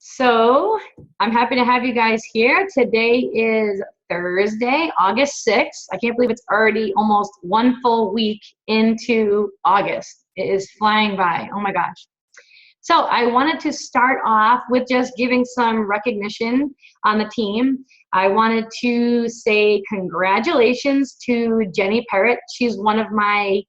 So I'm happy to have you guys here. Today is Thursday, August 6th. I can't believe it's already almost one full week into August. It is flying by. Oh my gosh. So I wanted to start off with just giving some recognition on the team. I wanted to say congratulations to Jenny Parrott. She's one of my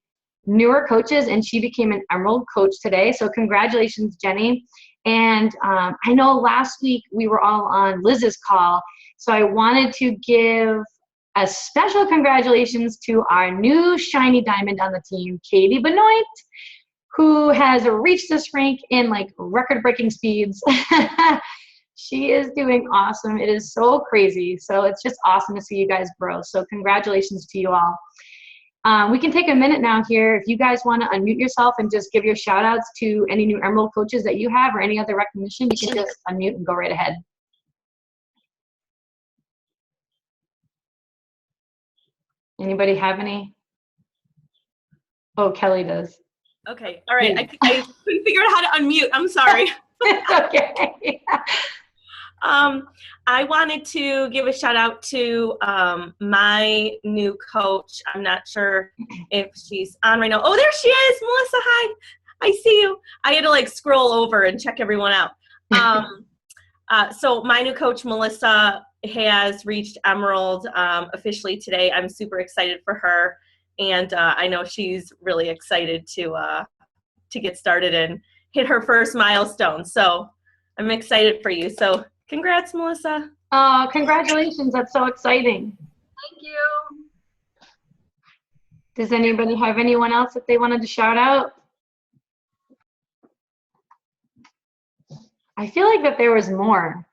newer coaches, and she became an Emerald coach today. So congratulations, Jenny. And I know last week we were all on Liz's call, so I wanted to give a special congratulations to our new shiny diamond on the team, Katie Benoit, who has reached this rank in like record-breaking speeds. She is doing awesome. It is so crazy. So it's just awesome to see you guys grow. So congratulations to you all. We can take a minute now here. If you guys want to unmute yourself and just give your shout outs to any new Emerald coaches that you have or any other recognition, you can just unmute and go right ahead. Anybody have any? Oh, Kelly does. Okay, all right. I couldn't figure out how to unmute. I'm sorry. Okay. I wanted to give a shout out to my new coach. I'm not sure if she's on right now. Oh, there she is, Melissa. Hi, I see you. I had to like scroll over and check everyone out. So my new coach, Melissa, has reached Emerald officially today. I'm super excited for her, and I know she's really excited to get started and hit her first milestone. So I'm excited for you. So congrats, Melissa. Congratulations. That's so exciting. Thank you. Does anybody have anyone else that they wanted to shout out? I feel like that there was more.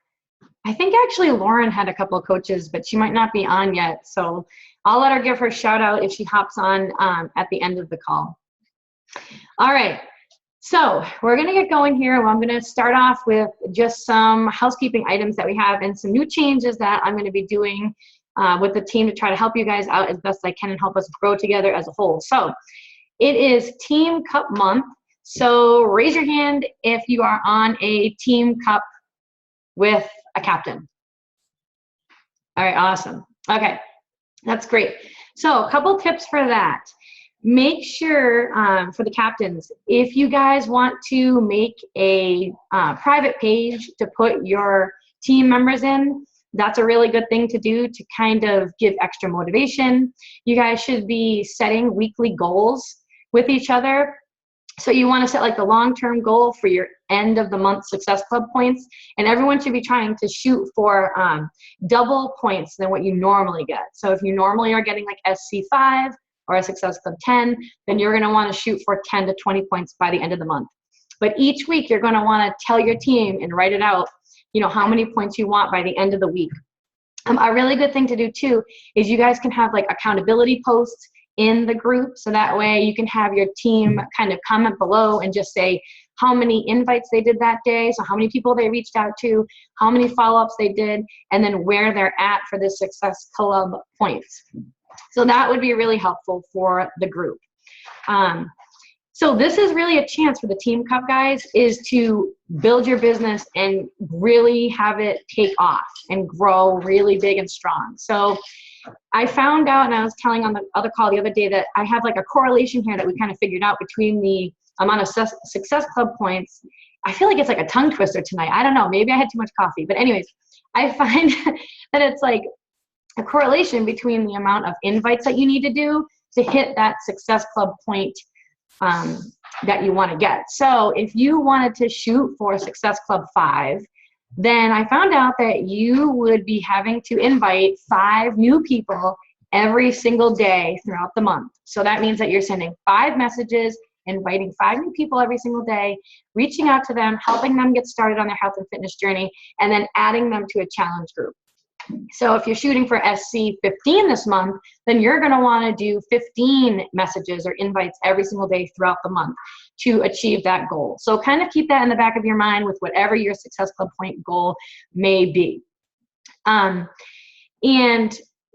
I think actually Lauren had a couple of coaches, but she might not be on yet. So I'll let her give her shout out if she hops on at the end of the call. All right. So we're going to get going here. Well, I'm going to start off with just some housekeeping items that we have and some new changes that I'm going to be doing with the team to try to help you guys out as best I can and help us grow together as a whole. So it is Team Cup month. So raise your hand if you are on a Team Cup with a captain. All right, awesome. Okay, that's great. So a couple tips for that. Make sure for the captains, if you guys want to make a private page to put your team members in, that's a really good thing to do to kind of give extra motivation. You guys should be setting weekly goals with each other. So you want to set like the long-term goal for your end of the month Success Club points, and everyone should be trying to shoot for double points than what you normally get. So if you normally are getting like SC5 or a Success Club 10, then you're going to want to shoot for 10 to 20 points by the end of the month. But each week you're going to want to tell your team and write it out, you know, how many points you want by the end of the week. A really good thing to do too is you guys can have like accountability posts in the group, so that way you can have your team kind of comment below and just say how many invites they did that day, so how many people they reached out to, how many follow-ups they did, and then where they're at for the Success Club points. So that would be really helpful for the group. So this is really a chance for the Team Cup guys is to build your business and really have it take off and grow really big and strong. So I found out, and I was telling on the other call the other day, that I have like a correlation here that we kind of figured out between the amount of Success Club points. I feel like it's like a tongue twister tonight. I don't know. Maybe I had too much coffee. But anyways, I find that it's like a correlation between the amount of invites that you need to do to hit that Success Club point that you want to get. So if you wanted to shoot for Success Club 5, then I found out that you would be having to invite 5 new people every single day throughout the month. So that means that you're sending 5 messages, inviting 5 new people every single day, reaching out to them, helping them get started on their health and fitness journey, and then adding them to a challenge group. So if you're shooting for SC15 this month, then you're going to want to do 15 messages or invites every single day throughout the month to achieve that goal. So kind of keep that in the back of your mind with whatever your Success Club point goal may be. And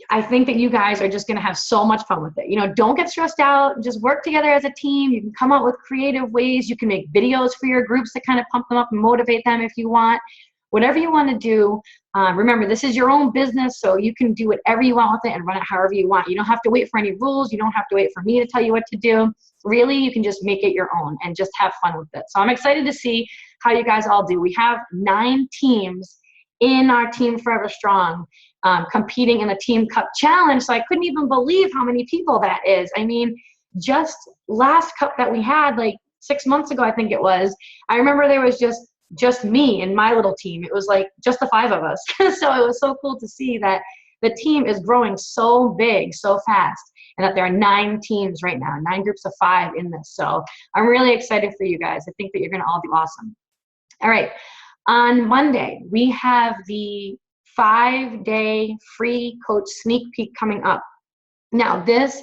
I think that you guys are just going to have so much fun with it. You know, don't get stressed out. Just work together as a team. You can come up with creative ways. You can make videos for your groups to kind of pump them up and motivate them if you want. whatever you want to do. Remember, this is your own business, so you can do whatever you want with it and run it however you want. You don't have to wait for any rules. You don't have to wait for me to tell you what to do. Really, you can just make it your own and just have fun with it. So I'm excited to see how you guys all do. We have 9 teams in our Team Forever Strong competing in the Team Cup Challenge. So I couldn't even believe how many people that is. I mean, just last cup that we had, like 6 months ago, I think it was, I remember there was just me and my little team. It was like just the 5 of us. So it was so cool to see that the team is growing so big, so fast, and that there are 9 teams right now, 9 groups of 5 in this. So I'm really excited for you guys. I think that you're going to all do awesome. All right. On Monday, we have the 5-day free coach sneak peek coming up. Now, this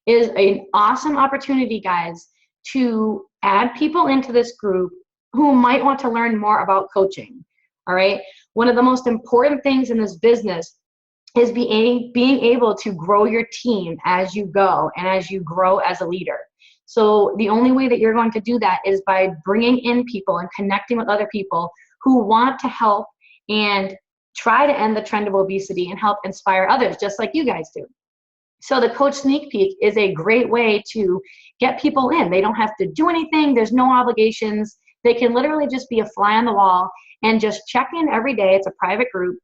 is an awesome opportunity, guys, to add people into this group who might want to learn more about coaching. All right. One of the most important things in this business is being able to grow your team as you go and as you grow as a leader. So the only way that you're going to do that is by bringing in people and connecting with other people who want to help and try to end the trend of obesity and help inspire others, just like you guys do. So the Coach Sneak Peek is a great way to get people in. They don't have to do anything. There's no obligations. They can literally just be a fly on the wall and just check in every day. It's a private group.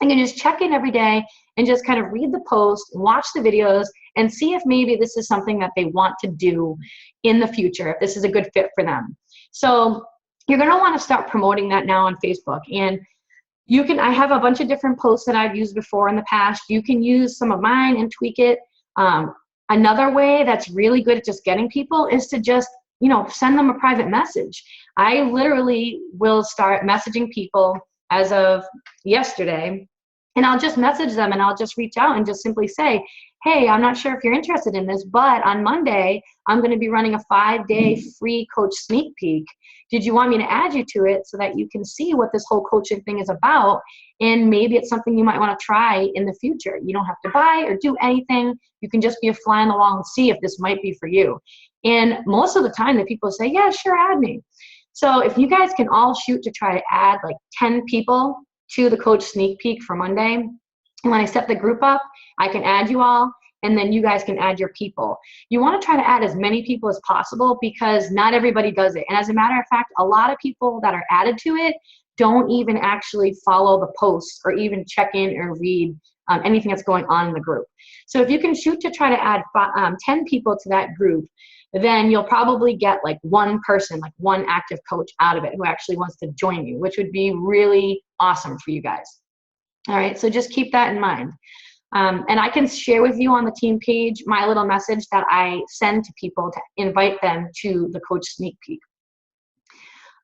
And you just check in every day and just kind of read the post, watch the videos, and see if maybe this is something that they want to do in the future, if this is a good fit for them. So you're going to want to start promoting that now on Facebook. And you can, I have a bunch of different posts that I've used before in the past. You can use some of mine and tweak it. Another way that's really good at just getting people is to just, send them a private message. I literally will start messaging people as of yesterday, and I'll just message them and I'll just reach out and just simply say, hey, I'm not sure if you're interested in this, but on Monday, I'm going to be running a 5-day free coach sneak peek. Did you want me to add you to it so that you can see what this whole coaching thing is about? And maybe it's something you might want to try in the future. You don't have to buy or do anything. You can just be a fly on the wall and see if this might be for you. And most of the time the people say, yeah, sure, add me. So if you guys can all shoot to try to add like 10 people to the coach sneak peek for Monday, and when I set the group up, I can add you all, and then you guys can add your people. You want to try to add as many people as possible because not everybody does it. And as a matter of fact, a lot of people that are added to it don't even actually follow the posts or even check in or read anything that's going on in the group. So if you can shoot to try to add 10 people to that group, then you'll probably get like one person, like one active coach out of it who actually wants to join you, which would be really awesome for you guys. All right, so just keep that in mind. And I can share with you on the team page my little message that I send to people to invite them to the coach sneak peek.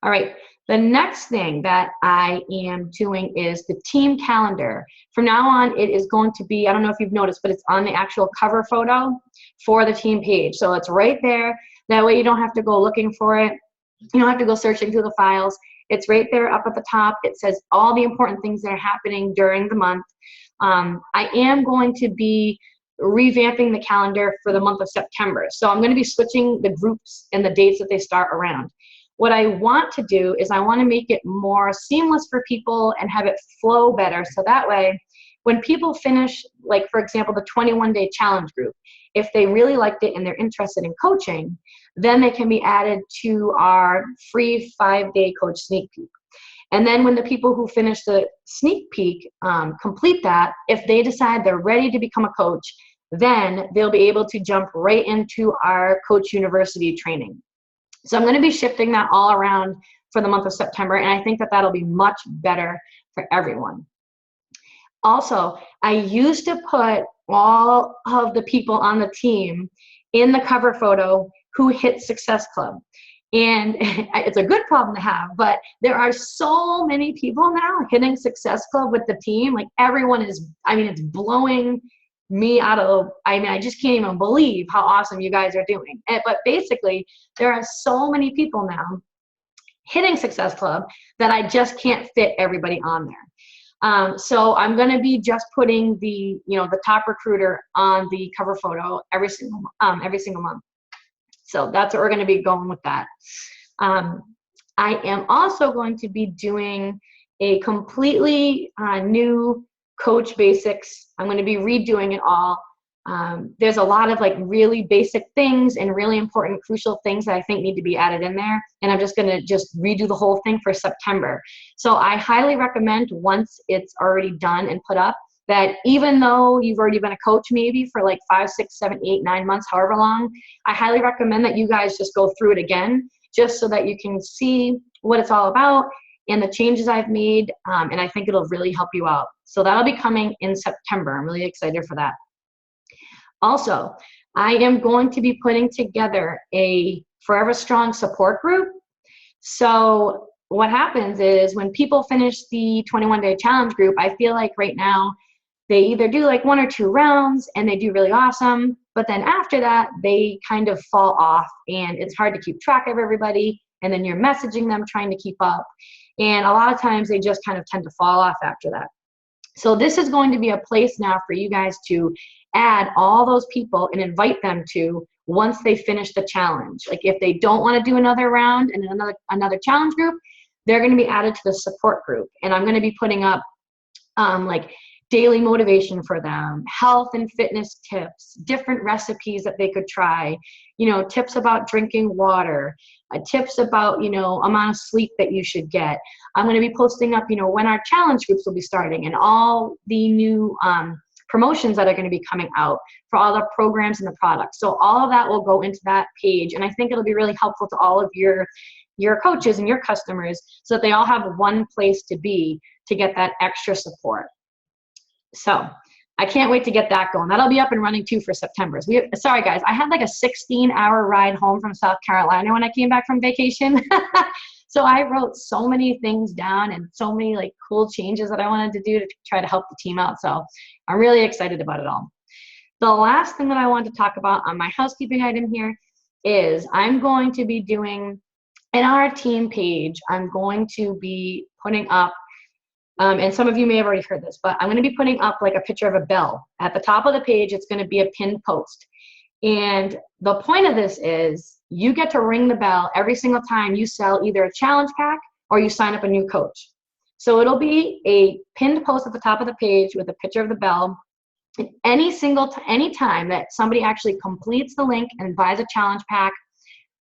All right, the next thing that I am doing is the team calendar. From now on, it is going to be, I don't know if you've noticed, but it's on the actual cover photo for the team page. So it's right there. That way you don't have to go looking for it. You don't have to go searching through the files. It's right there up at the top. It says all the important things that are happening during the month. I am going to be revamping the calendar for the month of September. So I'm going to be switching the groups and the dates that they start around. What I want to do is I want to make it more seamless for people and have it flow better. So that way, when people finish, like for example, the 21-day challenge group, if they really liked it and they're interested in coaching, then they can be added to our free 5-day coach sneak peek. And then when the people who finish the sneak peek complete that, if they decide they're ready to become a coach, then they'll be able to jump right into our Coach University training. So I'm going to be shifting that all around for the month of September, and I think that that'll be much better for everyone. Also, I used to put all of the people on the team in the cover photo who hit Success Club. And it's a good problem to have, but there are so many people now hitting Success Club with the team. Like everyone is, it's blowing me out of, I just can't even believe how awesome you guys are doing. But basically, there are so many people now hitting Success Club that I just can't fit everybody on there. So I'm going to be just putting the top recruiter on the cover photo every single month. So that's what we're going to be going with that. I am also going to be doing a completely new Coach Basics. I'm going to be redoing it all. There's a lot of like really basic things and really important, crucial things that I think need to be added in there. And I'm just going to redo the whole thing for September. So I highly recommend, once it's already done and put up, that even though you've already been a coach maybe for like 5, 6, 7, 8, 9 months, however long, I highly recommend that you guys just go through it again, just so that you can see what it's all about and the changes I've made. And I think it'll really help you out. So that'll be coming in September. I'm really excited for that. Also, I am going to be putting together a Forever Strong support group. So what happens is when people finish the 21-day challenge group, I feel like right now they either do like 1 or 2 rounds and they do really awesome, but then after that, they kind of fall off and it's hard to keep track of everybody. And then you're messaging them trying to keep up. And a lot of times they just kind of tend to fall off after that. So this is going to be a place now for you guys to add all those people and invite them to once they finish the challenge. Like if they don't want to do another round and another challenge group, they're going to be added to the support group. And I'm going to be putting up like daily motivation for them, health and fitness tips, different recipes that they could try, tips about drinking water, tips about, amount of sleep that you should get. I'm going to be posting up, when our challenge groups will be starting and all the new promotions that are going to be coming out for all the programs and the products. So all of that will go into that page. And I think it'll be really helpful to all of your coaches and your customers so that they all have one place to be to get that extra support. So I can't wait to get that going. That'll be up and running too for September. Sorry guys, I had like a 16-hour ride home from South Carolina when I came back from vacation. So I wrote so many things down and so many like cool changes that I wanted to do to try to help the team out. So I'm really excited about it all. The last thing that I want to talk about on my housekeeping item here is I'm going to be doing, in our team page, I'm going to be putting up, and some of you may have already heard this, but I'm going to be putting up like a picture of a bell. At the top of the page, it's going to be a pinned post. And the point of this is you get to ring the bell every single time you sell either a challenge pack or you sign up a new coach. So it'll be a pinned post at the top of the page with a picture of the bell. And any time that somebody actually completes the link and buys a challenge pack,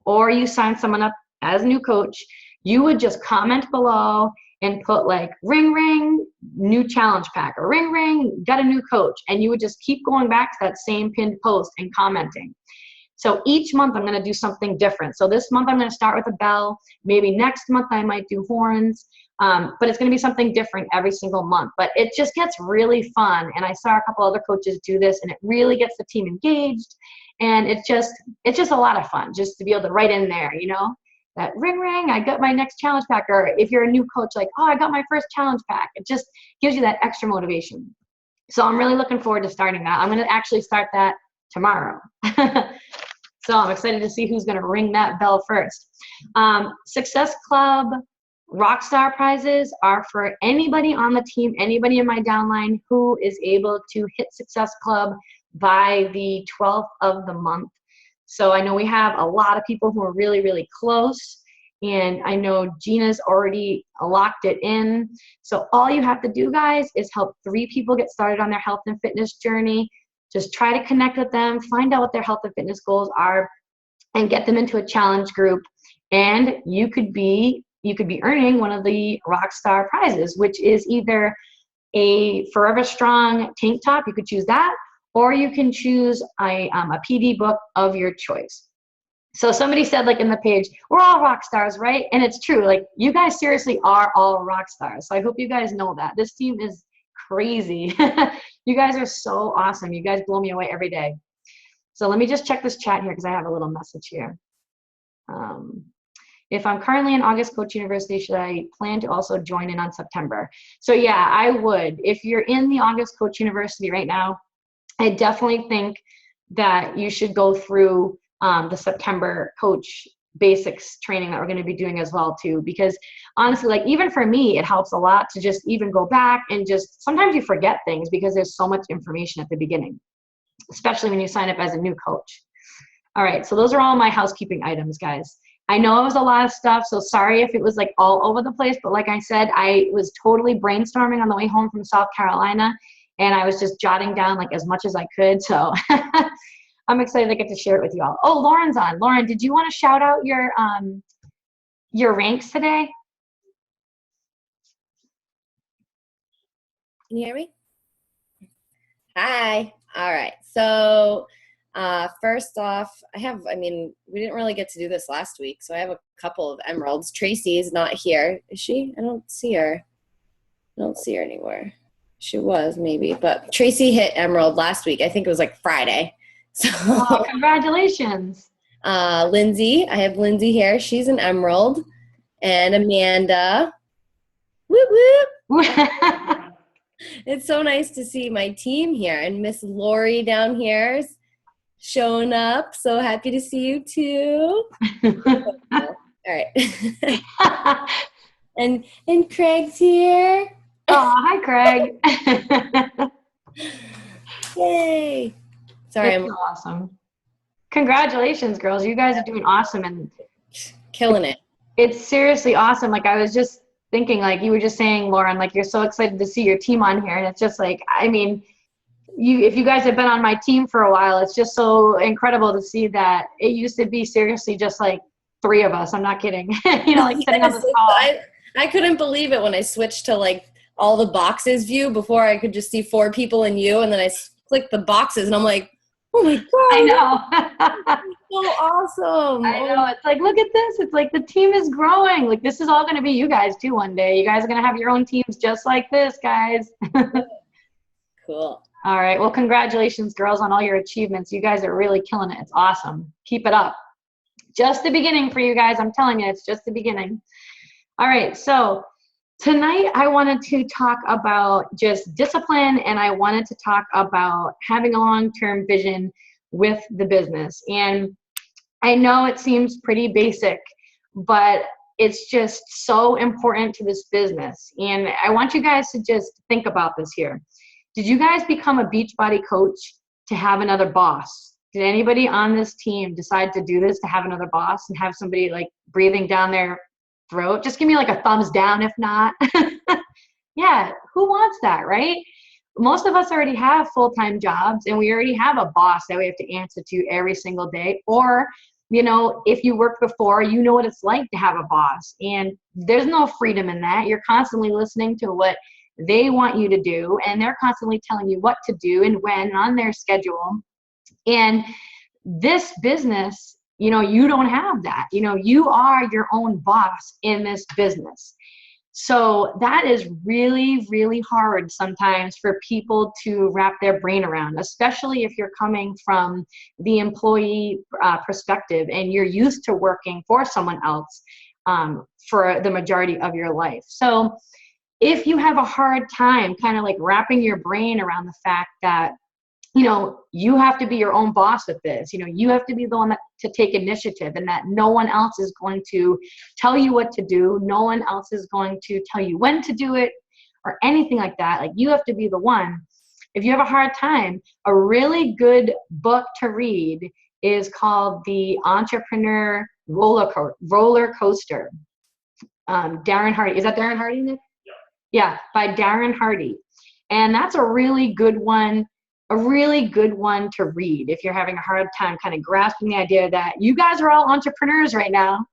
or you sign someone up as a new coach, you would just comment below and put like ring ring new challenge pack or ring ring got a new coach, and you would just keep going back to that same pinned post and commenting. So each month I'm going to do something different. So this month I'm going to start with a bell. Maybe next month I might do horns, but it's going to be something different every single month. But it just gets really fun, and I saw a couple other coaches do this, and it really gets the team engaged, and it's just a lot of fun just to be able to write in there, that ring ring, I got my next challenge pack. Or if you're a new coach, like, oh, I got my first challenge pack. It just gives you that extra motivation. So I'm really looking forward to starting that. I'm going to actually start that tomorrow. So I'm excited to see who's going to ring that bell first. Success Club Rockstar prizes are for anybody on the team, anybody in my downline who is able to hit Success Club by the 12th of the month. So I know we have a lot of people who are really, really close, and I know Gina's already locked it in. So all you have to do, guys, is help 3 people get started on their health and fitness journey. Just try to connect with them, find out what their health and fitness goals are, and get them into a challenge group. And you could be earning one of the Rockstar prizes, which is either a Forever Strong tank top, you could choose that, or you can choose a PD book of your choice. So somebody said, like in the page, we're all rock stars, right? And it's true. Like, you guys seriously are all rock stars. So I hope you guys know that. This team is crazy. You guys are so awesome. You guys blow me away every day. So let me just check this chat here because I have a little message here. If I'm currently in August Coach University, should I plan to also join in on September? So yeah, I would. If you're in the August Coach University right now, I definitely think that you should go through the September Coach Basics training that we're going to be doing as well too, because honestly, like, even for me, it helps a lot to just even go back and just, sometimes you forget things because there's so much information at the beginning, especially when you sign up as a new coach. All right, so those are all my housekeeping items, guys. I know it was a lot of stuff, so sorry if it was like all over the place, but like I said, I was totally brainstorming on the way home from South Carolina, and I was just jotting down like as much as I could. So I'm excited to get to share it with you all. Oh, Lauren's on. Lauren, did you want to shout out your ranks today? Can you hear me? Hi. All right. So first off, we didn't really get to do this last week, so I have a couple of emeralds. Tracy is not here. Is she? I don't see her. I don't see her anywhere. She was maybe, but Tracy hit emerald last week. I think it was like Friday. So Oh, congratulations. Lindsay, I have Lindsay here. She's an emerald. And Amanda. Whoop, whoop. It's so nice to see my team here. And Miss Lori down here is showing up. So happy to see you too. All right. and Craig's here. Oh, hi, Craig. Yay. Sorry, That's awesome. Congratulations, girls. You guys are doing awesome, and killing it. It's seriously awesome. Like, I was just thinking, like you were just saying, Lauren, like you're so excited to see your team on here. And it's just like, I mean, if you guys have been on my team for a while, it's just so incredible to see that it used to be seriously just like 3 of us. I'm not kidding. You know, like sitting on this call. I couldn't believe it when I switched to like all the boxes view. Before I could just see 4 people and you, and then I clicked the boxes and I'm like, oh my God. I know. So awesome. I know. It's like, look at this. It's like the team is growing. Like, this is all going to be you guys too one day. You guys are going to have your own teams just like this, guys. Cool. All right. Well, congratulations, girls, on all your achievements. You guys are really killing it. It's awesome. Keep it up. Just the beginning for you guys. I'm telling you, it's just the beginning. All right. So tonight I wanted to talk about just discipline, and I wanted to talk about having a long-term vision with the business. And I know it seems pretty basic, but it's just so important to this business. And I want you guys to just think about this here. Did you guys become a Beachbody coach to have another boss? Did anybody on this team decide to do this, to have another boss and have somebody like breathing down their throat? Just give me like a thumbs down if not. Yeah, who wants that, right? Most of us already have full-time jobs, and we already have a boss that we have to answer to every single day. Or, you know, if you worked before, you know what it's like to have a boss. And there's no freedom in that. You're constantly listening to what they want you to do, and they're constantly telling you what to do and when on their schedule. And this business, you know, you don't have that. You know, you are your own boss in this business. So that is really, really hard sometimes for people to wrap their brain around, especially if you're coming from the employee perspective and you're used to working for someone else for the majority of your life. So if you have a hard time kind of like wrapping your brain around the fact that, you know, you have to be your own boss with this, you know, you have to be the one to take initiative, and that no one else is going to tell you what to do. No one else is going to tell you when to do it or anything like that. Like, you have to be the one. If you have a hard time, a really good book to read is called The Entrepreneur Roller Coaster. Darren Hardy. Is that Darren Hardy, Nick? Yeah, by Darren Hardy. And that's a really good one to read if you're having a hard time kind of grasping the idea that you guys are all entrepreneurs right now.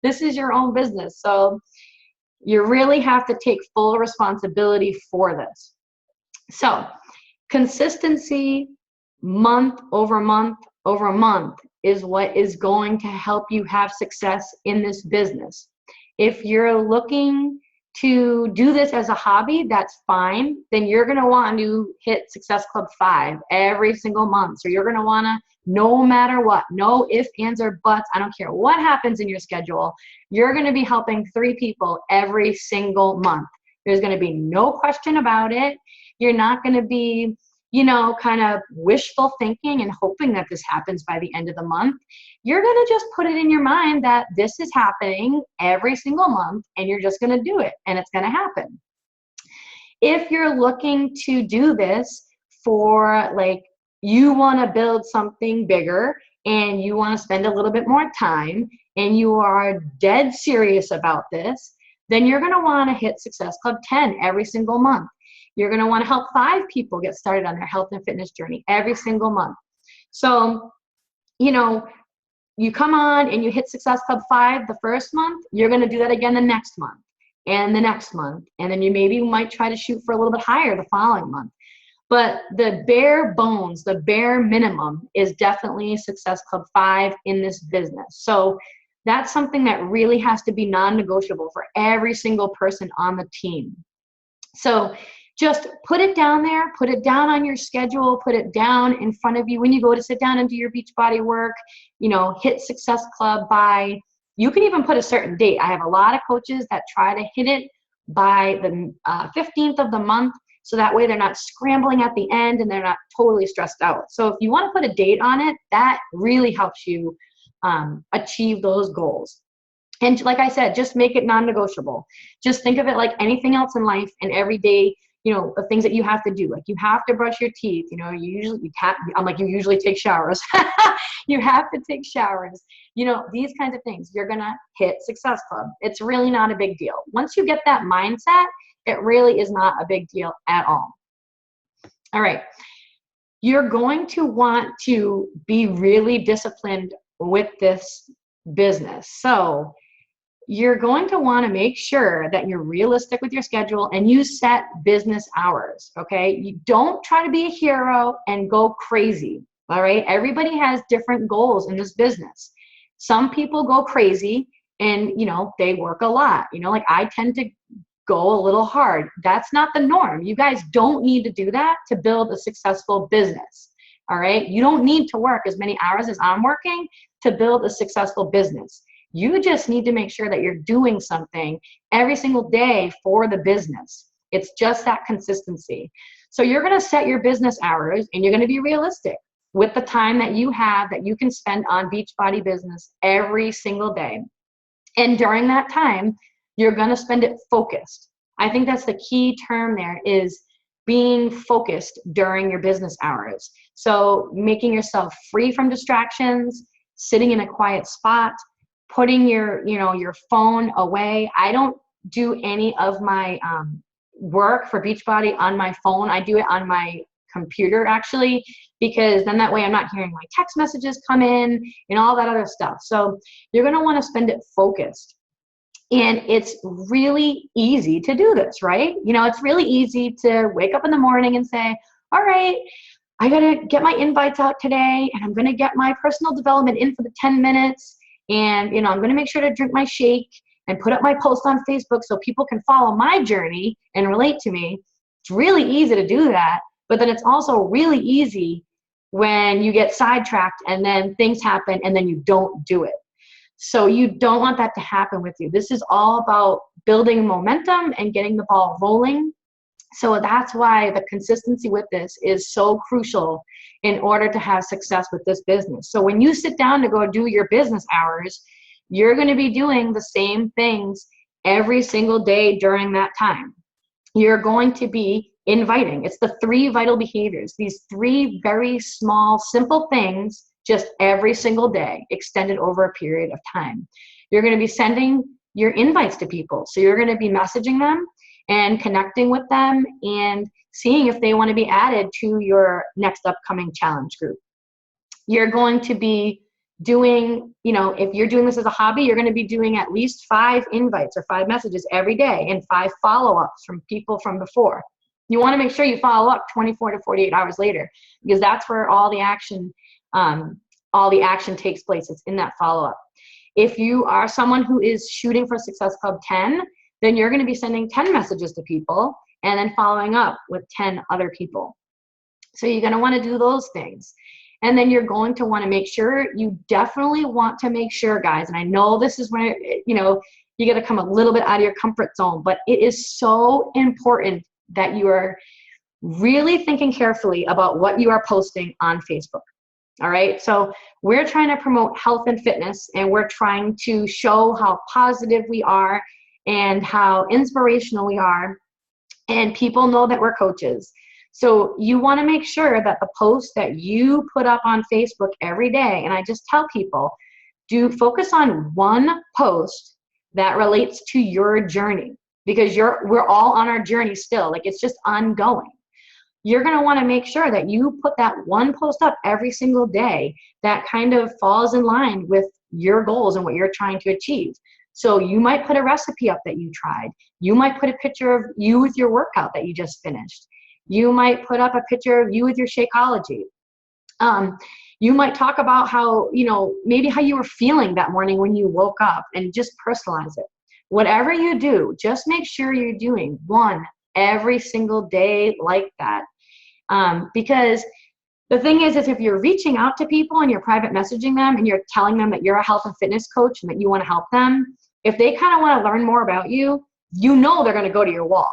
This is your own business. So you really have to take full responsibility for this. So consistency, month over month over month, is what is going to help you have success in this business. If you're looking to do this as a hobby, that's fine. Then you're going to want to hit Success Club 5 every single month. So you're going to want to, no matter what, no ifs, ands, or buts, I don't care what happens in your schedule, you're going to be helping 3 people every single month. There's going to be no question about it. You're not going to be, you know, kind of wishful thinking and hoping that this happens by the end of the month. You're going to just put it in your mind that this is happening every single month, and you're just going to do it, and it's going to happen. If you're looking to do this for, like, you want to build something bigger and you want to spend a little bit more time and you are dead serious about this, then you're going to want to hit Success Club 10 every single month. You're going to want to help 5 people get started on their health and fitness journey every single month. So, you know, you come on and you hit Success Club 5 the first month, you're going to do that again the next month and the next month. And then you maybe might try to shoot for a little bit higher the following month. But the bare bones, the bare minimum is definitely Success Club 5 in this business. So that's something that really has to be non-negotiable for every single person on the team. So just put it down there, put it down on your schedule, put it down in front of you when you go to sit down and do your Beachbody work, you know, hit Success Club by, you can even put a certain date. I have a lot of coaches that try to hit it by the 15th of the month, so that way they're not scrambling at the end and they're not totally stressed out. So if you want to put a date on it, that really helps you achieve those goals. And like I said, just make it non-negotiable. Just think of it like anything else in life and every day, you know, the things that you have to do. Like you have to brush your teeth, you know, you usually take showers. You have to take showers, you know, these kinds of things. You're going to hit Success Club. It's really not a big deal. Once you get that mindset, it really is not a big deal at all. All right. You're going to want to be really disciplined with this business. So you're going to want to make sure that you're realistic with your schedule and you set business hours, okay? You don't try to be a hero and go crazy, all right? Everybody has different goals in this business. Some people go crazy and, you know, they work a lot. You know, like I tend to go a little hard. That's not the norm. You guys don't need to do that to build a successful business, all right? You don't need to work as many hours as I'm working to build a successful business. You just need to make sure that you're doing something every single day for the business. It's just that consistency. So you're going to set your business hours and you're going to be realistic with the time that you have that you can spend on Beachbody business every single day. And during that time, you're going to spend it focused. I think that's the key term there, is being focused during your business hours. So making yourself free from distractions, sitting in a quiet spot, putting your phone away. I don't do any of my work for Beachbody on my phone. I do it on my computer actually, because then that way I'm not hearing my text messages come in and all that other stuff. So you're going to want to spend it focused. And it's really easy to do this, right? You know, it's really easy to wake up in the morning and say, all right, I got to get my invites out today and I'm going to get my personal development in for the 10 minutes. And, you know, I'm going to make sure to drink my shake and put up my post on Facebook so people can follow my journey and relate to me. It's really easy to do that. But then it's also really easy when you get sidetracked and then things happen and then you don't do it. So you don't want that to happen with you. This is all about building momentum and getting the ball rolling. So that's why the consistency with this is so crucial in order to have success with this business. So when you sit down to go do your business hours, you're going to be doing the same things every single day during that time. You're going to be inviting. It's the 3 vital behaviors, these 3 very small, simple things, just every single day, extended over a period of time. You're going to be sending your invites to people. So you're going to be messaging them and connecting with them and seeing if they want to be added to your next upcoming challenge group. You're going to be doing, you know, if you're doing this as a hobby, you're going to be doing at least 5 invites or 5 messages every day and 5 follow-ups from people from before. You want to make sure you follow up 24 to 48 hours later, because that's where all the action takes place. It's in that follow-up. If you are someone who is shooting for Success Club 10, then you're going to be sending 10 messages to people and then following up with 10 other people. So you're going to want to do those things. And then you're going to want to make sure, you definitely want to make sure, guys, and I know this is where, you know, you got to come a little bit out of your comfort zone, but it is so important that you are really thinking carefully about what you are posting on Facebook. All right. So we're trying to promote health and fitness, and we're trying to show how positive we are and how inspirational we are. And people know that we're coaches. So you want to make sure that the post that you put up on Facebook every day, and I just tell people, do focus on one post that relates to your journey, because we're all on our journey still. Like, it's just ongoing. You're going to want to make sure that you put that one post up every single day that kind of falls in line with your goals and what you're trying to achieve. So you might put a recipe up that you tried. You might put a picture of you with your workout that you just finished. You might put up a picture of you with your Shakeology. You might talk about how, maybe how you were feeling that morning when you woke up, and just personalize it. Whatever you do, just make sure you're doing one every single day like that. Because the thing is if you're reaching out to people and you're private messaging them and you're telling them that you're a health and fitness coach and that you want to help them, if they kind of want to learn more about you, they're going to go to your wall.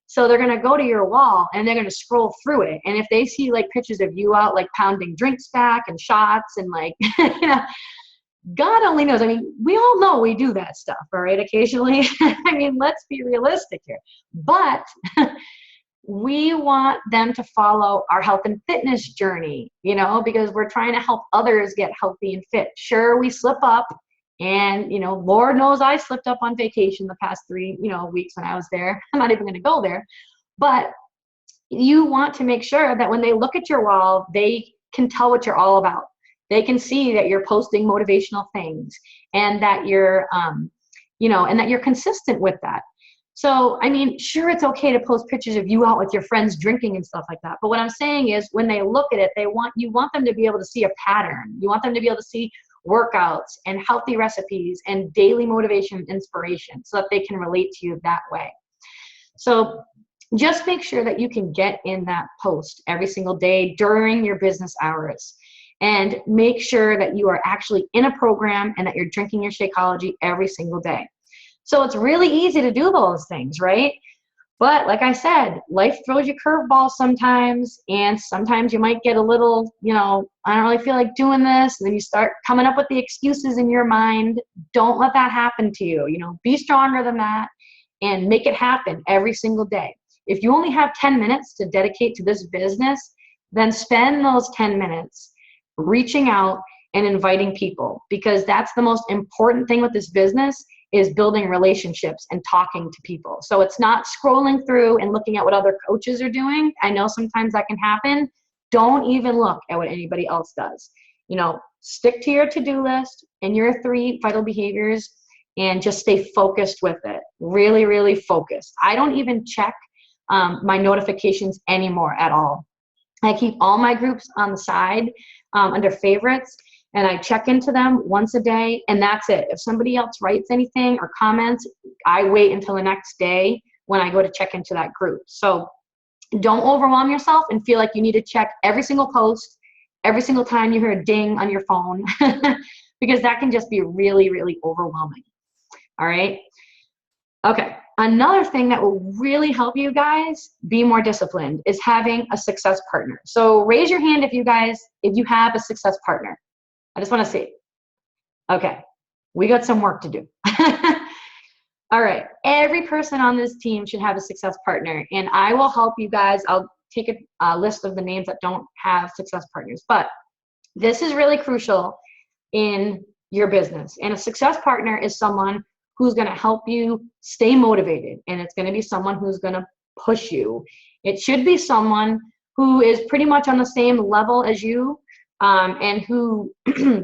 So they're going to go to your wall and they're going to scroll through it. And if they see like pictures of you out like pounding drinks back and shots and like, God only knows. I mean, we all know we do that stuff, all right, occasionally. I mean, let's be realistic here. But we want them to follow our health and fitness journey, because we're trying to help others get healthy and fit. Sure, we slip up. And, Lord knows I slipped up on vacation the past 3, weeks when I was there. I'm not even going to go there. But you want to make sure that when they look at your wall, they can tell what you're all about. They can see that you're posting motivational things and that you're, and that you're consistent with that. So, I mean, sure, it's okay to post pictures of you out with your friends drinking and stuff like that. But what I'm saying is when they look at it, you want them to be able to see a pattern. You want them to be able to see workouts and healthy recipes and daily motivation and inspiration so that they can relate to you that way. So just make sure that you can get in that post every single day during your business hours, and make sure that you are actually in a program and that you're drinking your Shakeology every single day. So it's really easy to do those things, right? But like I said, life throws you curveballs sometimes, and sometimes you might get a little, I don't really feel like doing this, and then you start coming up with the excuses in your mind. Don't let that happen to you. Be stronger than that and make it happen every single day. If you only have 10 minutes to dedicate to this business, then spend those 10 minutes reaching out and inviting people, because that's the most important thing with this business, is building relationships and talking to people. So it's not scrolling through and looking at what other coaches are doing. I know sometimes that can happen. Don't even look at what anybody else does. Stick to your to-do list and your 3 vital behaviors and just stay focused with it. Really, really focused. I don't even check my notifications anymore at all. I keep all my groups on the side under favorites, and I check into them once a day, and that's it. If somebody else writes anything or comments, I wait until the next day when I go to check into that group. So don't overwhelm yourself and feel like you need to check every single post, every single time you hear a ding on your phone, because that can just be really, really overwhelming. All right. Okay. Another thing that will really help you guys be more disciplined is having a success partner. So raise your hand if you have a success partner. I just want to see. Okay, we got some work to do. All right, every person on this team should have a success partner, and I will help you guys. I'll take a list of the names that don't have success partners, but this is really crucial in your business. And a success partner is someone who's going to help you stay motivated, and it's going to be someone who's going to push you. It should be someone who is pretty much on the same level as you, and who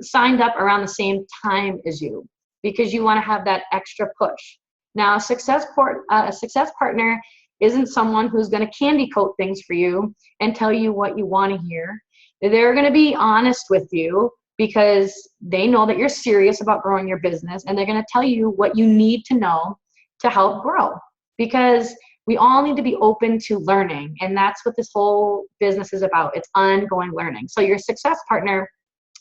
signed up around the same time as you, because you want to have that extra push. Now, a success partner isn't someone who's going to candy coat things for you and tell you what you want to hear. They're going to be honest with you because they know that you're serious about growing your business, and they're going to tell you what you need to know to help grow, because we all need to be open to learning, and that's what this whole business is about. It's ongoing learning. So your success partner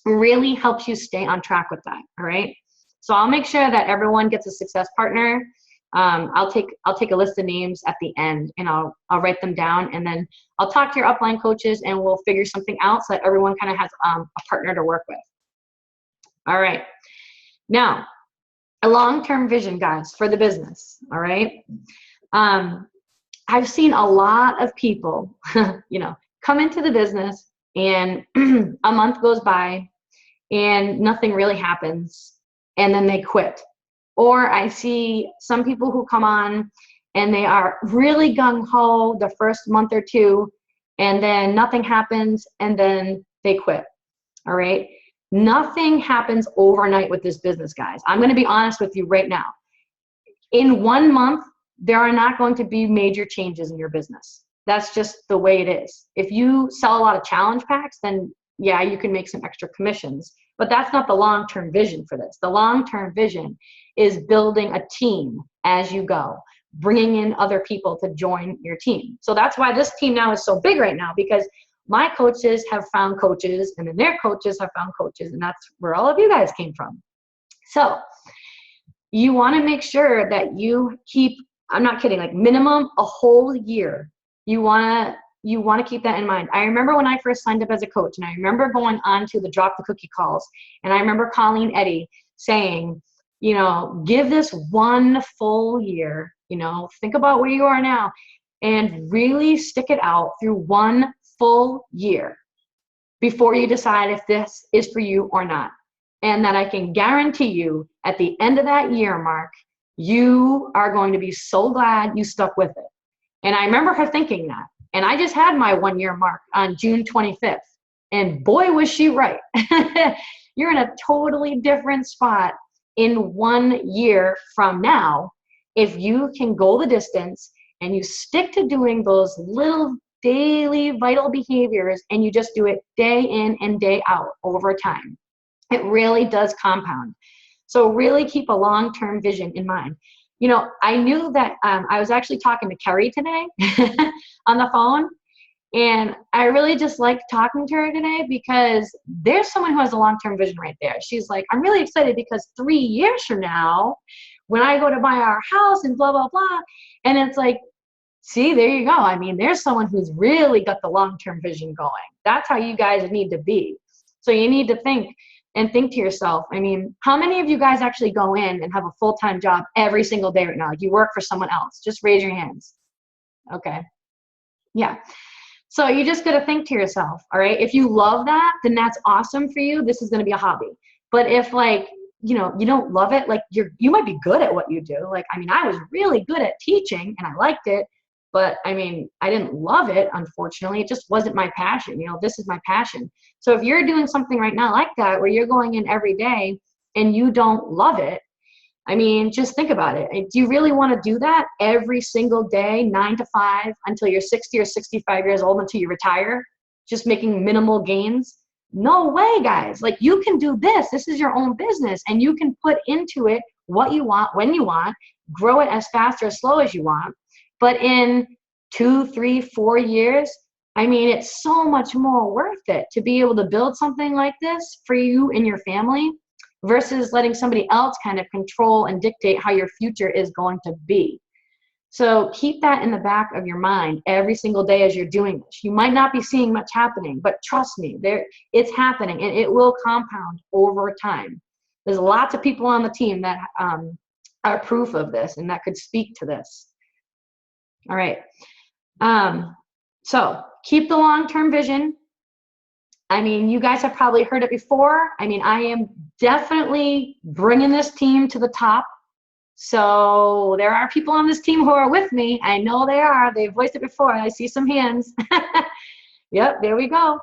really helps you stay on track with that, all right? So I'll make sure that everyone gets a success partner. I'll take a list of names at the end, and I'll write them down, and then I'll talk to your upline coaches, and we'll figure something out so that everyone kind of has a partner to work with. All right. Now, a long-term vision, guys, for the business, all right? I've seen a lot of people, come into the business and a month goes by and nothing really happens and then they quit. Or I see some people who come on and they are really gung-ho the first month or two and then nothing happens and then they quit. All right. Nothing happens overnight with this business, guys. I'm going to be honest with you right now. In 1 month, there are not going to be major changes in your business. That's just the way it is. If you sell a lot of challenge packs, then yeah, you can make some extra commissions, but that's not the long-term vision for this. The long-term vision is building a team as you go, bringing in other people to join your team. So that's why this team now is so big right now, because my coaches have found coaches, and then their coaches have found coaches, and that's where all of you guys came from. So you want to make sure that you keep, I'm not kidding, like minimum a whole year. You want to keep that in mind. I remember when I first signed up as a coach, and I remember going on to the Drop the Cookie calls, and I remember calling Eddie saying, give this 1 full year, think about where you are now and really stick it out through 1 full year before you decide if this is for you or not. And that I can guarantee you at the end of that year mark, you are going to be so glad you stuck with it. And I remember her thinking that. And I just had my 1 year mark on June 25th. And boy, was she right. You're in a totally different spot in 1 year from now if you can go the distance and you stick to doing those little daily vital behaviors and you just do it day in and day out over time. It really does compound. So really keep a long-term vision in mind. I knew that I was actually talking to Kerry today on the phone, and I really just like talking to her today because there's someone who has a long-term vision right there. She's like, I'm really excited because 3 years from now, when I go to buy our house and blah, blah, blah. And it's like, see, there you go. I mean, there's someone who's really got the long-term vision going. That's how you guys need to be. So you need to think to yourself, I mean, how many of you guys actually go in and have a full-time job every single day right now? Like you work for someone else? Just raise your hands. Okay. Yeah. So you just got to think to yourself, all right, if you love that, then that's awesome for you. This is going to be a hobby. But if you don't love it, like you might be good at what you do. Like, I mean, I was really good at teaching and I liked it, but I mean, I didn't love it, unfortunately. It just wasn't my passion. This is my passion. So if you're doing something right now like that, where you're going in every day and you don't love it, I mean, just think about it. Do you really want to do that every single day, 9 to 5, until you're 60 or 65 years old, until you retire, just making minimal gains? No way, guys. Like, you can do this. This is your own business, and you can put into it what you want, when you want, grow it as fast or as slow as you want. But in 2, 3, 4 years, I mean, it's so much more worth it to be able to build something like this for you and your family versus letting somebody else kind of control and dictate how your future is going to be. So keep that in the back of your mind every single day as you're doing this. You might not be seeing much happening, but trust me, it's happening, and it will compound over time. There's lots of people on the team that are proof of this and that could speak to this. All right. So keep the long-term vision. I mean, you guys have probably heard it before. I mean, I am definitely bringing this team to the top. So there are people on this team who are with me. I know they are. They've voiced it before. I see some hands. Yep, there we go.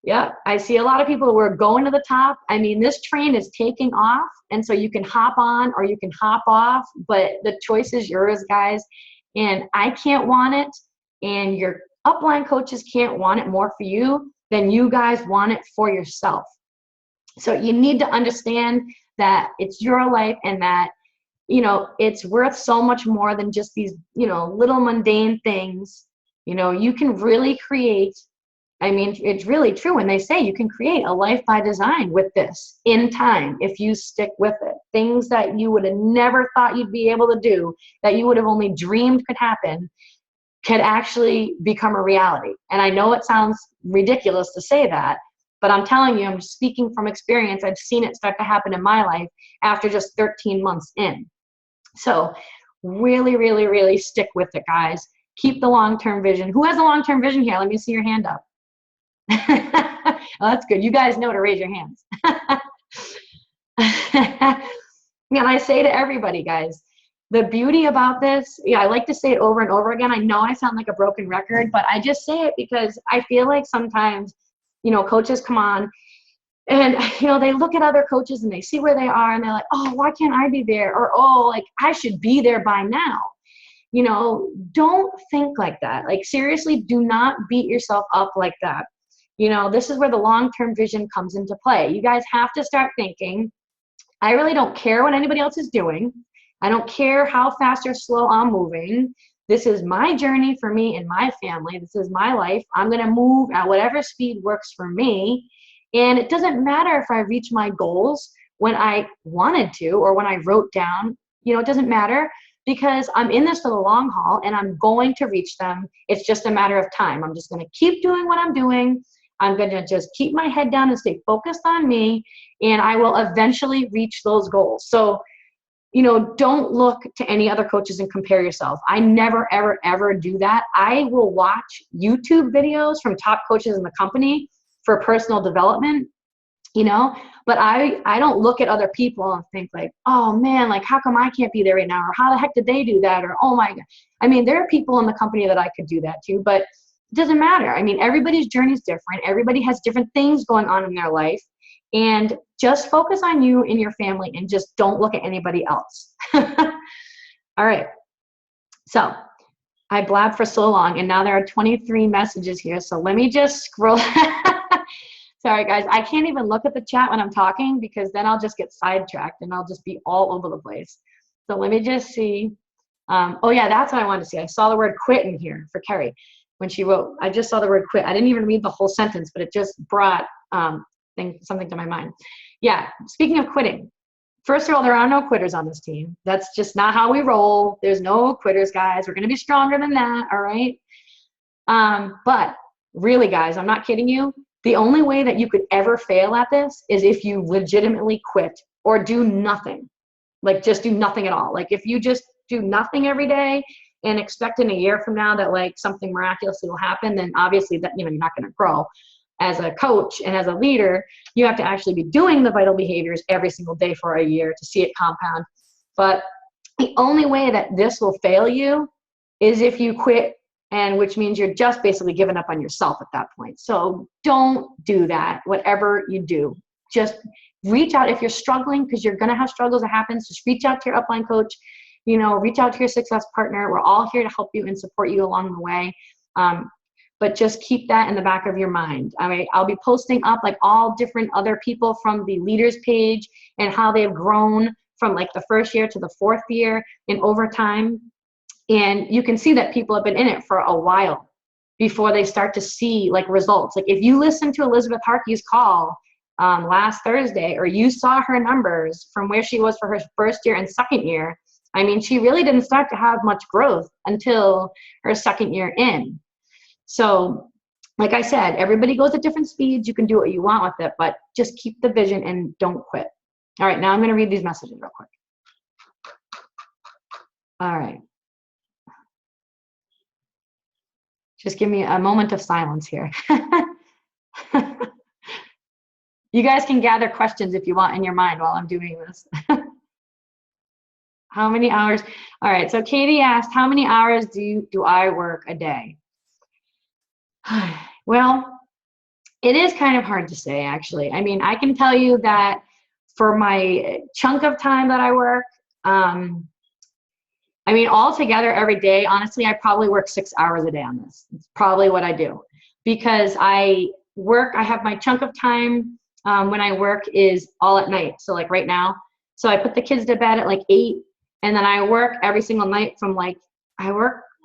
Yep, I see a lot of people who are going to the top. I mean, this train is taking off, and so you can hop on or you can hop off, but the choice is yours, guys. And I can't want it, and your upline coaches can't want it more for you than you guys want it for yourself. So you need to understand that it's your life and that, it's worth so much more than just these, little mundane things. You can really create, I mean, it's really true when they say you can create a life by design with this in time if you stick with it. Things that you would have never thought you'd be able to do, that you would have only dreamed could happen, could actually become a reality. And I know it sounds ridiculous to say that, but I'm telling you, I'm speaking from experience. I've seen it start to happen in my life after just 13 months in. So really, really, really stick with it, guys. keep the long-term vision. Who has a long-term vision here? Let me see your hand up. Oh, that's good. You guys know to raise your hands. And I say to everybody, guys, the beauty about this, I like to say it over and over again. I know I sound like a broken record, but I just say it because I feel like sometimes, coaches come on and, they look at other coaches and they see where they are and they're like, oh, why can't I be there? Or, oh, like I should be there by now. Don't think like that. Like, seriously, do not beat yourself up like that. This is where the long-term vision comes into play. You guys have to start thinking, I really don't care what anybody else is doing. I don't care how fast or slow I'm moving. This is my journey for me and my family. This is my life. I'm going to move at whatever speed works for me. And it doesn't matter if I reach my goals when I wanted to or when I wrote down, it doesn't matter because I'm in this for the long haul and I'm going to reach them. It's just a matter of time. I'm just going to keep doing what I'm doing. I'm going to just keep my head down and stay focused on me, and I will eventually reach those goals. So, don't look to any other coaches and compare yourself. I never, ever, ever do that. I will watch YouTube videos from top coaches in the company for personal development, but I don't look at other people and think like, oh man, like how come I can't be there right now? Or how the heck did they do that? Or, oh my God. I mean, there are people in the company that I could do that to, but it doesn't matter. I mean, everybody's journey is different. Everybody has different things going on in their life. And just focus on you and your family and just don't look at anybody else. All right. So I blabbed for so long and now there are 23 messages here. So let me just scroll. Sorry, guys. I can't even look at the chat when I'm talking because then I'll just get sidetracked and I'll just be all over the place. So let me just see. Oh, yeah, that's what I wanted to see. I saw the word quit in here for Carrie when she wrote. I just saw the word quit. I didn't even read the whole sentence, but it just brought something to my mind. Yeah, speaking of quitting, first of all, there are no quitters on this team. That's just not how we roll. There's no quitters, guys. We're going to be stronger than that, all right? But really, guys, I'm not kidding you. The only way that you could ever fail at this is if you legitimately quit or do nothing. Like, just do nothing at all. Like, if you just do nothing every day and expect in a year from now that, like, something miraculously will happen, then obviously that, you're not going to grow. As a coach and as a leader, you have to actually be doing the vital behaviors every single day for a year to see it compound. But the only way that this will fail you is if you quit, and which means you're just basically giving up on yourself at that point. So don't do that. Whatever you do, just reach out. If you're struggling, because you're going to have struggles that happens, just reach out to your upline coach, reach out to your success partner. We're all here to help you and support you along the way. But just keep that in the back of your mind. I mean, I'll be posting up like all different other people from the leaders page and how they've grown from like the first year to the fourth year and over time. And you can see that people have been in it for a while before they start to see like results. Like if you listen to Elizabeth Harkey's call last Thursday, or you saw her numbers from where she was for her first year and second year, I mean, she really didn't start to have much growth until her second year in. So, like I said, everybody goes at different speeds. You can do what you want with it, but just keep the vision and don't quit. All right, now I'm going to read these messages real quick. All right. Just give me a moment of silence here. You guys can gather questions if you want in your mind while I'm doing this. How many hours? All right, so Katie asked, how many hours do I work a day? Well, it is kind of hard to say, actually. I mean, I can tell you that for my chunk of time that I work, I mean, all together every day, honestly, I probably work 6 hours a day on this. It's probably what I do. Because I have my chunk of time when I work is all at night. So like right now, so I put the kids to bed at like 8, and then I work every single night from like,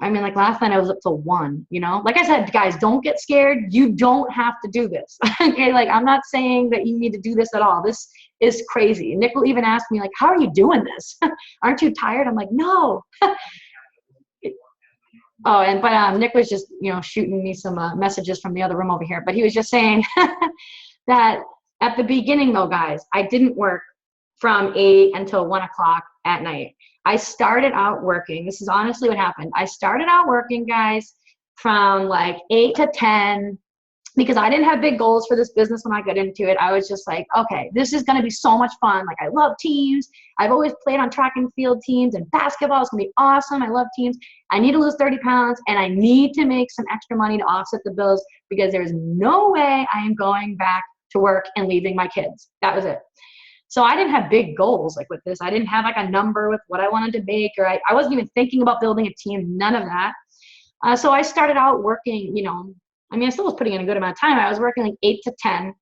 like last night I was up till 1, Like I said, guys, don't get scared. You don't have to do this. Okay, like I'm not saying that you need to do this at all. This is crazy. Nick will even ask me like, how are you doing this? Aren't you tired? I'm like, no. But Nick was just, shooting me some messages from the other room over here. But he was just saying that at the beginning though, guys, I didn't work from 8 until 1 o'clock at night. I started out working. This is honestly what happened. I started out working, guys, from like 8 to 10 because I didn't have big goals for this business when I got into it. I was just like, okay, this is going to be so much fun. Like, I love teams. I've always played on track and field teams, and basketball is going to be awesome. I love teams. I need to lose 30 pounds, and I need to make some extra money to offset the bills because there's no way I am going back to work and leaving my kids. That was it. So I didn't have big goals like with this. I didn't have like a number with what I wanted to make, or I wasn't even thinking about building a team, none of that. So I started out working, I still was putting in a good amount of time. I was working like 8 to 10,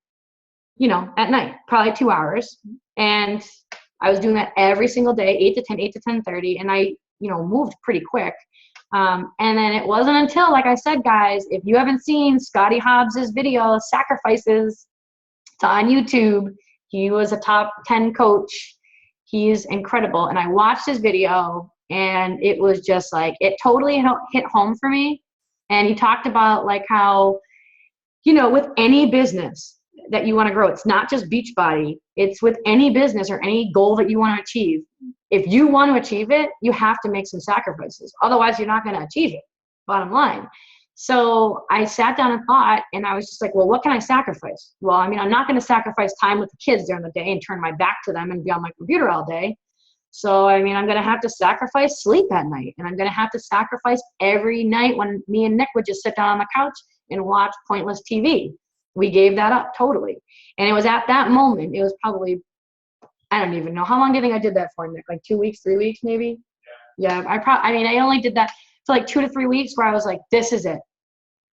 at night, probably 2 hours. And I was doing that every single day, 8 to 10, 8 to 10:30. And I, moved pretty quick. And then it wasn't until, like I said, guys, if you haven't seen Scotty Hobbs's video, Sacrifices, it's on YouTube. He was a top 10 coach. He's incredible. And I watched his video, and it was just like, it totally hit home for me. And he talked about like how, with any business that you want to grow, it's not just Beachbody. It's with any business or any goal that you want to achieve. If you want to achieve it, you have to make some sacrifices. Otherwise, you're not going to achieve it, bottom line. So I sat down and thought, and I was just like, well, what can I sacrifice? Well, I'm not going to sacrifice time with the kids during the day and turn my back to them and be on my computer all day. So, I'm going to have to sacrifice sleep at night, and I'm going to have to sacrifice every night when me and Nick would just sit down on the couch and watch pointless TV. We gave that up totally. And it was at that moment, it was probably, I don't even know. How long do you think I did that for, Nick? Like 2 weeks, 3 weeks maybe? Yeah, I only did that for like 2 to 3 weeks where I was like, this is it.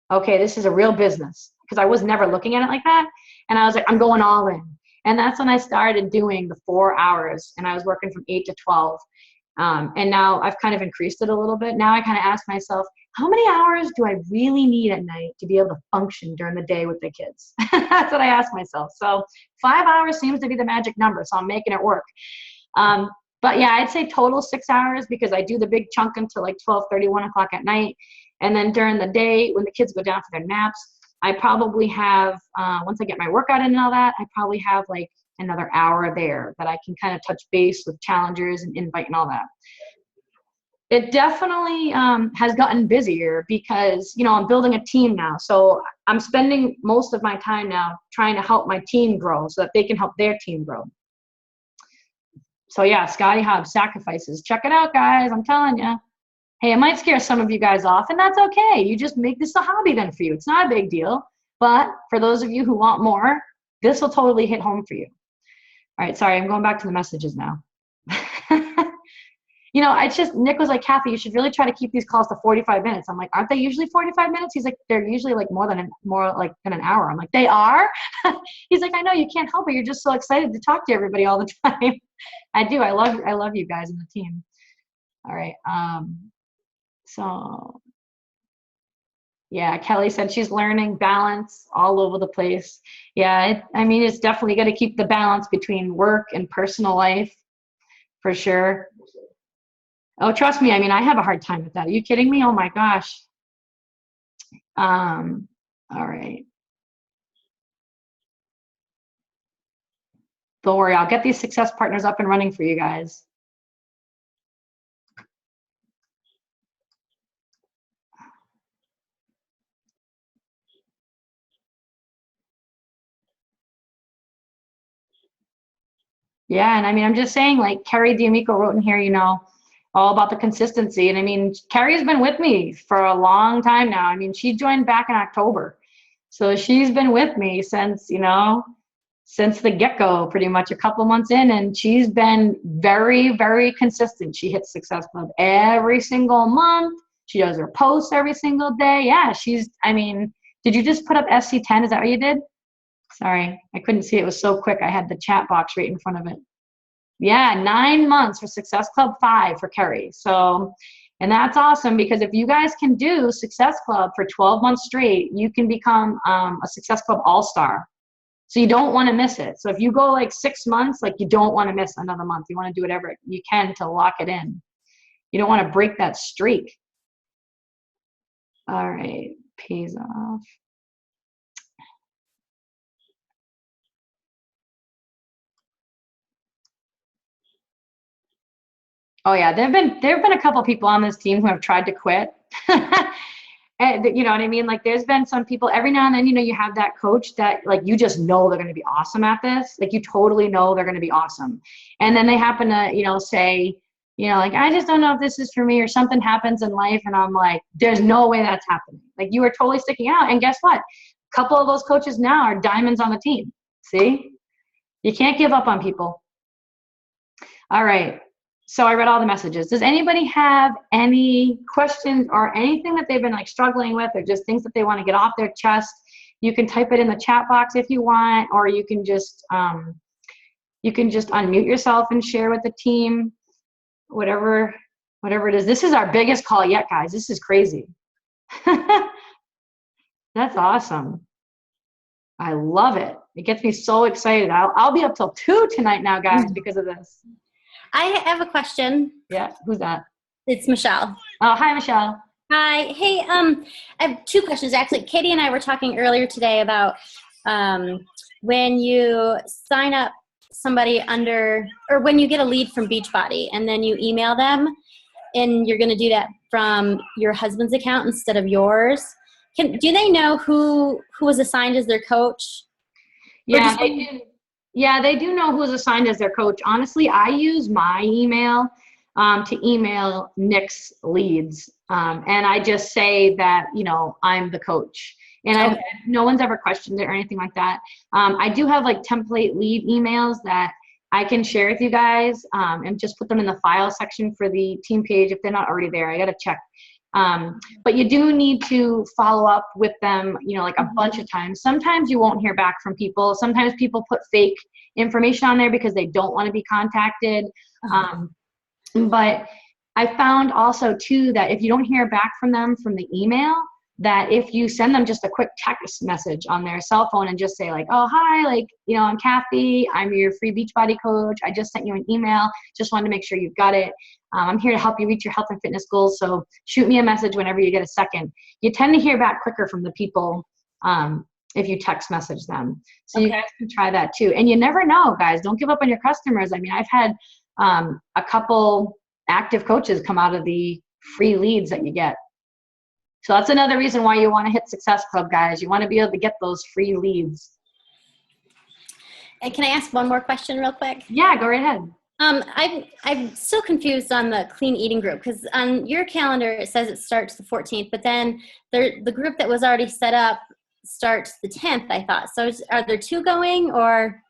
Okay, this is a real business. Because I was never looking at it like that. And I was like, I'm going all in. And that's when I started doing the 4 hours, and I was working from 8 to 12. And now I've kind of increased it a little bit. Now I kind of ask myself, how many hours do I really need at night to be able to function during the day with the kids? That's what I ask myself. So 5 hours seems to be the magic number. So I'm making it work. But yeah, I'd say total 6 hours because I do the big chunk until like 12:30, 1 o'clock at night. And then during the day when the kids go down for their naps, I probably have, once I get my workout in and all that, I probably have like another hour there that I can kind of touch base with challengers and invite and all that. It definitely has gotten busier because, I'm building a team now. So I'm spending most of my time now trying to help my team grow so that they can help their team grow. So yeah, Scotty Hobbs, Sacrifices. Check it out, guys. I'm telling you. Hey, it might scare some of you guys off, and that's okay. You just make this a hobby then for you. It's not a big deal. But for those of you who want more, this will totally hit home for you. All right, sorry, I'm going back to the messages now. It's just, Nick was like, Kathy, you should really try to keep these calls to 45 minutes. I'm like, aren't they usually 45 minutes? He's like, they're usually like more than an hour. I'm like, they are? He's like, I know, you can't help it. You're just so excited to talk to everybody all the time. I do. I love you guys in the team. All right. So yeah, Kelly said she's learning balance all over the place. Yeah, it's definitely got to keep the balance between work and personal life for sure. Oh, trust me. I have a hard time with that. Are you kidding me? Oh my gosh. All right. Don't worry. I'll get these success partners up and running for you guys. Yeah, and I'm just saying, like Carrie D'Amico wrote in here, all about the consistency. And Carrie's been with me for a long time now. She joined back in October. So she's been with me since, since the get-go, pretty much a couple months in, and she's been very, very consistent. She hits Success Club every single month. She does her posts every single day. Yeah, did you just put up SC10? Is that what you did? Sorry, I couldn't see. It was so quick. I had the chat box right in front of it. Yeah, 9 months for Success Club 5 for Kerry. So, and that's awesome because if you guys can do Success Club for 12 months straight, you can become a Success Club All-Star. So you don't want to miss it. So if you go like 6 months, like you don't want to miss another month. You want to do whatever you can to lock it in. You don't want to break that streak. All right, pays off. Oh yeah, there've been a couple people on this team who have tried to quit. And you know what I mean? Like there's been some people every now and then, you know, you have that coach that like you just know they're going to be awesome at this. Like you totally know they're going to be awesome. And then they happen to, you know, say, you know, like I just don't know if this is for me or something happens in life and I'm like, there's no way that's happening. Like you are totally sticking out. And guess what? A couple of those coaches now are diamonds on the team. See? You can't give up on people. All right. So I read all the messages. Does anybody have any questions or anything that they've been like struggling with or just things that they want to get off their chest? You can type it in the chat box if you want, or you can just unmute yourself and share with the team, whatever it is. This is our biggest call yet, guys. This is crazy. That's awesome. I love it. It gets me so excited. I'll be up till 2 tonight now, guys, because of this. I have a question. Yeah, who's that? It's Michelle. Oh, hi, Michelle. Hi. Hey, I have 2 questions. Actually, Katie and I were talking earlier today about when you sign up somebody under, or when you get a lead from Beachbody and then you email them and you're going to do that from your husband's account instead of yours. Do they know who was assigned as their coach? Yeah, they do. Yeah, they do know who's assigned as their coach. Honestly, I use my email to email Nick's leads. And I just say that, you know, I'm the coach. And no one's ever questioned it or anything like that. I do have like template lead emails that I can share with you guys and just put them in the file section for the team page if they're not already there. I got to check. But you do need to follow up with them, you know, like a bunch of times. Sometimes you won't hear back from people. Sometimes people put fake information on there because they don't want to be contacted. But I found also too that if you don't hear back from them from the email, that if you send them just a quick text message on their cell phone and just say like, oh, hi, like, you know, I'm Kathy, I'm your free Beachbody coach. I just sent you an email. Just wanted to make sure you've got it. I'm here to help you reach your health and fitness goals. So shoot me a message whenever you get a second. You tend to hear back quicker from the people if you text message them. So you guys can try that too. And you never know, guys. Don't give up on your customers. I mean, I've had a couple active coaches come out of the free leads that you get. So that's another reason why you want to hit Success Club, guys. You want to be able to get those free leads. And can I ask one more question real quick? Yeah, go right ahead. I'm still confused on the clean eating group because on your calendar it says it starts the 14th, but then the group that was already set up starts the 10th, I thought. So are there 2 going or?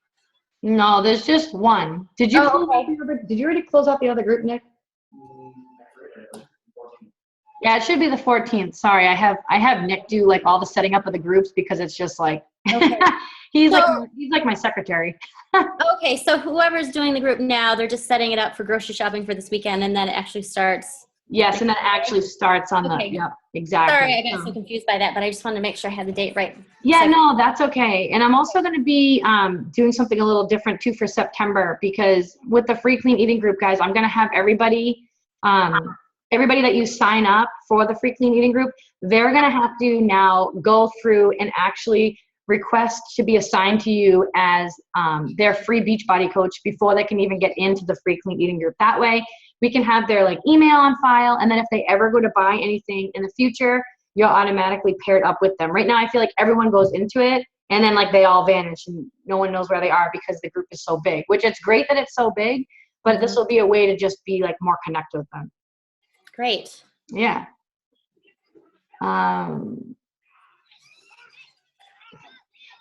No, there's just one. Did you already close out the other group, Nick? Yeah, it should be the 14th. Sorry, I have Nick do like all the setting up of the groups because it's just like he's like my secretary. Okay, so whoever's doing the group now, they're just setting it up for grocery shopping for this weekend, and then it actually starts. Yes, and then it actually starts on the. Yep, exactly. Sorry, I got so confused by that, but I just wanted to make sure I had the date right. Yeah, no, that's okay. And I'm also going to be doing something a little different too for September because with the free clean eating group, guys, I'm going to have everybody that you sign up for the free clean eating group, they're going to have to now go through and actually request to be assigned to you as their free Beachbody coach before they can even get into the free clean eating group. That way we can have their like email on file. And then if they ever go to buy anything in the future, you're automatically paired up with them. Right now, I feel like everyone goes into it and then like they all vanish and no one knows where they are because the group is so big, which it's great that it's so big, but this will be a way to just be like more connected with them. Great. Yeah.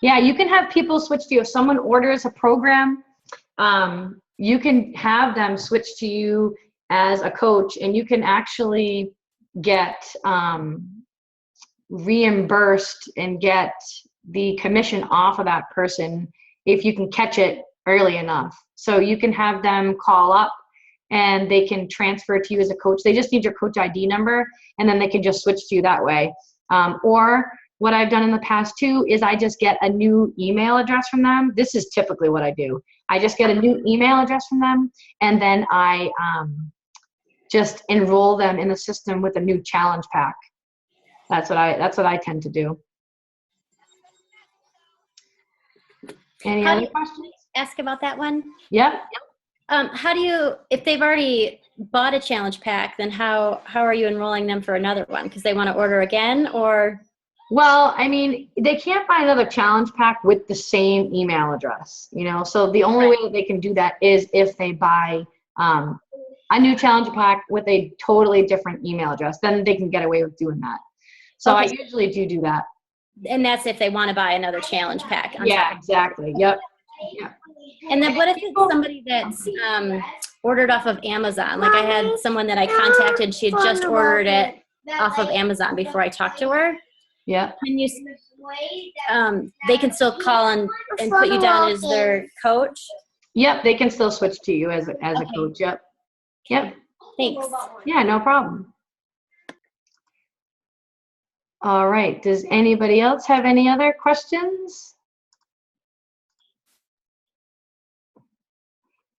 Yeah, you can have people switch to you. If someone orders a program, you can have them switch to you as a coach, and you can actually get reimbursed and get the commission off of that person if you can catch it early enough. So you can have them call up and they can transfer to you as a coach. They just need your coach ID number, and then they can just switch to you that way. Or what I've done in the past too is I just get a new email address from them. This is typically what I do. I just get a new email address from them, and then I just enroll them in the system with a new challenge pack. That's what I tend to do. Any other questions? Ask about that one? Yep. How do you, if they've already bought a challenge pack, then how are you enrolling them for another one? Because they want to order again, or? Well, I mean, they can't buy another challenge pack with the same email address, you know? So the only way that they can do that is if they buy a new challenge pack with a totally different email address. Then they can get away with doing that. So I usually do that. And that's if they want to buy another challenge pack. Yeah, exactly. Yep. And then what if it's somebody that's ordered off of Amazon? Like I had someone that I contacted, she had just ordered it off of Amazon before I talked to her. Yeah. Can you, they can still call and put you down as their coach? Yep, they can still switch to you as a coach. Yep. Yep. Thanks. Yeah, no problem. All right. Does anybody else have any other questions?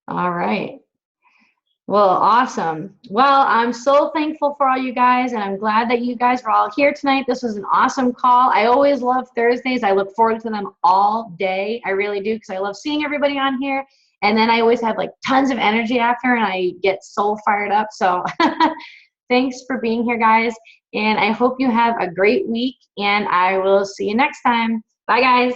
All right. Well, awesome. Well, I'm so thankful for all you guys, and I'm glad that you guys were all here tonight. This was an awesome call. I always love Thursdays. I look forward to them all day. I really do, because I love seeing everybody on here. And then I always have like tons of energy after, and I get so fired up. So thanks for being here, guys. And I hope you have a great week, and I will see you next time. Bye, guys.